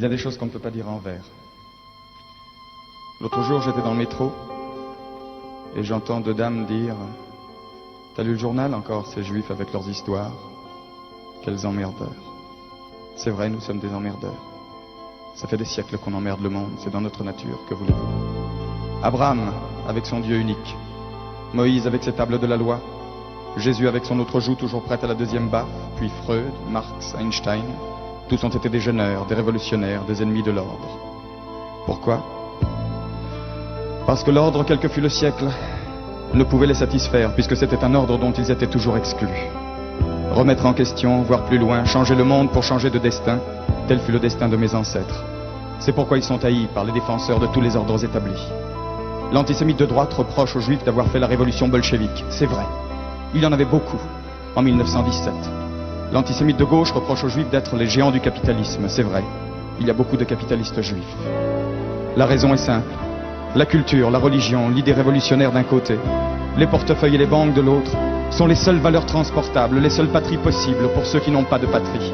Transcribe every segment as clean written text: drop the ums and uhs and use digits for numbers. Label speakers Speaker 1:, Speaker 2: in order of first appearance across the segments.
Speaker 1: Il y a des choses qu'on ne peut pas dire en vers. L'autre jour, j'étais dans le métro et j'entends deux dames dire « T'as lu le journal encore, ces juifs avec leurs histoires? Quels emmerdeurs. » C'est vrai, nous sommes des emmerdeurs. Ça fait des siècles qu'on emmerde le monde, c'est dans notre nature, que voulez-vous? Abraham avec son Dieu unique, Moïse avec ses tables de la loi, Jésus avec son autre joue toujours prête à la deuxième baffe, puis Freud, Marx, Einstein, tous ont été des jeûneurs, des révolutionnaires, des ennemis de l'ordre. Pourquoi? Parce que l'ordre, quel que fût le siècle, ne pouvait les satisfaire, puisque c'était un ordre dont ils étaient toujours exclus. Remettre en question, voir plus loin, changer le monde pour changer de destin, tel fut le destin de mes ancêtres. C'est pourquoi ils sont haïs par les défenseurs de tous les ordres établis. L'antisémite de droite reproche aux Juifs d'avoir fait la révolution bolchevique. C'est vrai. Il y en avait beaucoup, en 1917. L'antisémite de gauche reproche aux Juifs d'être les géants du capitalisme. C'est vrai. Il y a beaucoup de capitalistes juifs. La raison est simple. La culture, la religion, l'idée révolutionnaire d'un côté, les portefeuilles et les banques de l'autre, sont les seules valeurs transportables, les seules patries possibles pour ceux qui n'ont pas de patrie.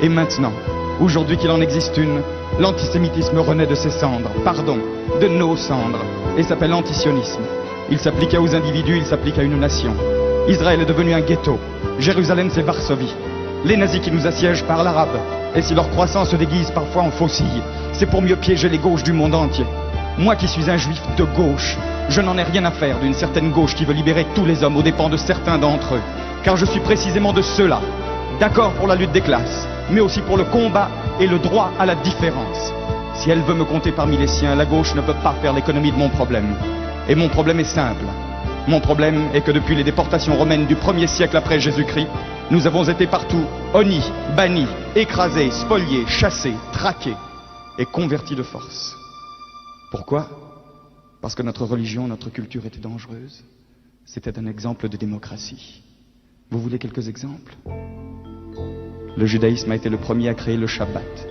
Speaker 1: Et maintenant, aujourd'hui qu'il en existe une, l'antisémitisme renaît de ses cendres, pardon, de nos cendres, et s'appelle antisionisme. Il s'applique aux individus, il s'applique à une nation. Israël est devenu un ghetto, Jérusalem c'est Varsovie. Les nazis qui nous assiègent parlent arabe, et si leur croissance se déguise parfois en faucille, c'est pour mieux piéger les gauches du monde entier. Moi qui suis un juif de gauche, je n'en ai rien à faire d'une certaine gauche qui veut libérer tous les hommes aux dépens de certains d'entre eux, car je suis précisément de ceux-là, d'accord pour la lutte des classes, mais aussi pour le combat et le droit à la différence. Si elle veut me compter parmi les siens, la gauche ne peut pas faire l'économie de mon problème. Et mon problème est simple. Mon problème est que depuis les déportations romaines du 1er siècle après Jésus-Christ, nous avons été partout honnis, bannis, écrasés, spoliés, chassés, traqués et convertis de force. Pourquoi? Parce que notre religion, notre culture était dangereuse. C'était un exemple de démocratie. Vous voulez quelques exemples? Le judaïsme a été le premier à créer le Shabbat,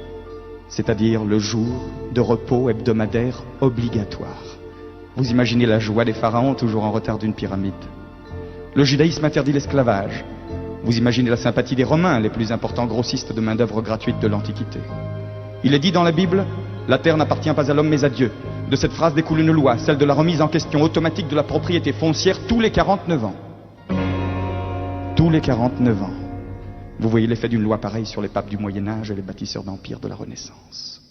Speaker 1: c'est-à-dire le jour de repos hebdomadaire obligatoire. Vous imaginez la joie des pharaons toujours en retard d'une pyramide. Le judaïsme interdit l'esclavage. Vous imaginez la sympathie des Romains, les plus importants grossistes de main-d'œuvre gratuite de l'Antiquité. Il est dit dans la Bible, la terre n'appartient pas à l'homme mais à Dieu. De cette phrase découle une loi, celle de la remise en question automatique de la propriété foncière tous les 49 ans. Tous les 49 ans. Vous voyez l'effet d'une loi pareille sur les papes du Moyen-Âge et les bâtisseurs d'empire de la Renaissance.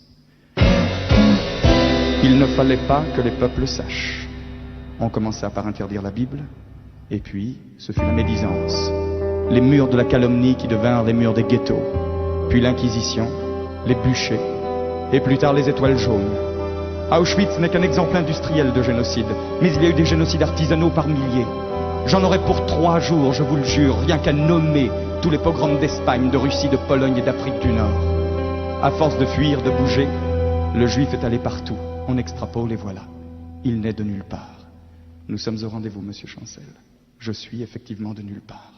Speaker 1: Il ne fallait pas que les peuples sachent. On commença par interdire la Bible, et puis ce fut la médisance, les murs de la calomnie qui devinrent les murs des ghettos, puis l'Inquisition, les bûchers, et plus tard les étoiles jaunes. Auschwitz n'est qu'un exemple industriel de génocide, mais il y a eu des génocides artisanaux par milliers. J'en aurais pour 3 jours, je vous le jure, rien qu'à nommer tous les pogroms d'Espagne, de Russie, de Pologne et d'Afrique du Nord. À force de fuir, de bouger, le juif est allé partout. On extrapole et voilà. Il n'est de nulle part. Nous sommes au rendez-vous, monsieur Chancel. Je suis effectivement de nulle part.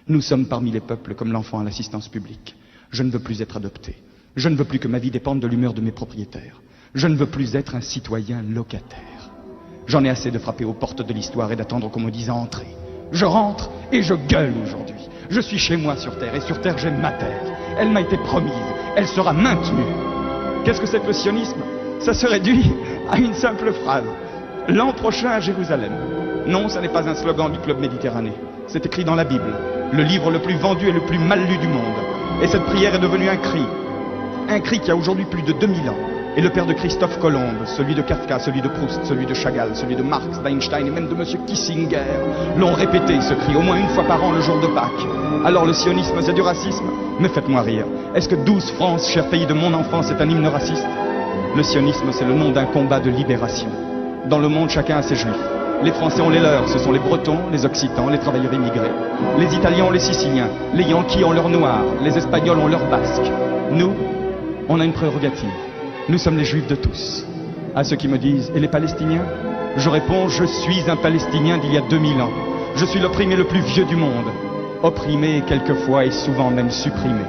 Speaker 1: Nous sommes parmi les peuples comme l'enfant à l'assistance publique. Je ne veux plus être adopté. Je ne veux plus que ma vie dépende de l'humeur de mes propriétaires. Je ne veux plus être un citoyen locataire. J'en ai assez de frapper aux portes de l'histoire et d'attendre qu'on me dise à entrer. Je rentre et je gueule aujourd'hui. Je suis chez moi sur Terre et sur Terre j'ai ma terre. Elle m'a été promise. Elle sera maintenue. Qu'est-ce que c'est que le sionisme? Ça se réduit à une simple phrase. L'an prochain à Jérusalem. Non, ça n'est pas un slogan du Club Méditerranée. C'est écrit dans la Bible, le livre le plus vendu et le plus mal lu du monde. Et cette prière est devenue un cri. Un cri qui a aujourd'hui plus de 2000 ans. Et le père de Christophe Colomb, celui de Kafka, celui de Proust, celui de Chagall, celui de Marx, d'Einstein et même de monsieur Kissinger l'ont répété ce cri au moins une fois par an le jour de Pâques. Alors le sionisme c'est du racisme? Mais faites-moi rire. Est-ce que 12 France, cher pays de mon enfance, est un hymne raciste? Le sionisme c'est le nom d'un combat de libération. Dans le monde chacun a ses juifs. Les Français ont les leurs, ce sont les Bretons, les Occitans, les travailleurs immigrés. Les Italiens ont les Siciliens, les Yankees ont leurs Noirs, les Espagnols ont leurs Basques. Nous, on a une prérogative. Nous sommes les Juifs de tous. À ceux qui me disent « Et les Palestiniens ?» Je réponds « Je suis un Palestinien d'il y a 2000 ans. Je suis l'opprimé le plus vieux du monde. Opprimé quelquefois et souvent même supprimé.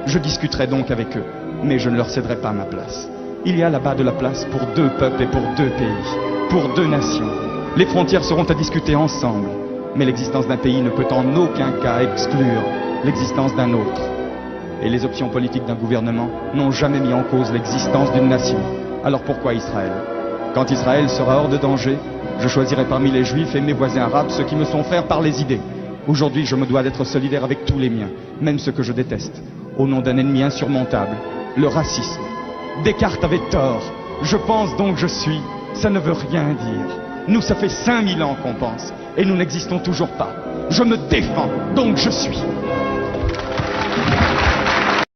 Speaker 1: Je discuterai donc avec eux, mais je ne leur céderai pas ma place. Il y a là-bas de la place pour 2 peuples et pour 2 pays, pour 2 nations. Les frontières seront à discuter ensemble, mais l'existence d'un pays ne peut en aucun cas exclure l'existence d'un autre. Et les options politiques d'un gouvernement n'ont jamais mis en cause l'existence d'une nation. Alors pourquoi Israël? Quand Israël sera hors de danger, je choisirai parmi les Juifs et mes voisins arabes ceux qui me sont frères par les idées. Aujourd'hui, je me dois d'être solidaire avec tous les miens, même ceux que je déteste, au nom d'un ennemi insurmontable, le racisme. Descartes avait tort. Je pense donc je suis. Ça ne veut rien dire. Nous, ça fait 5000 ans qu'on pense, et nous n'existons toujours pas. Je me défends, donc je suis.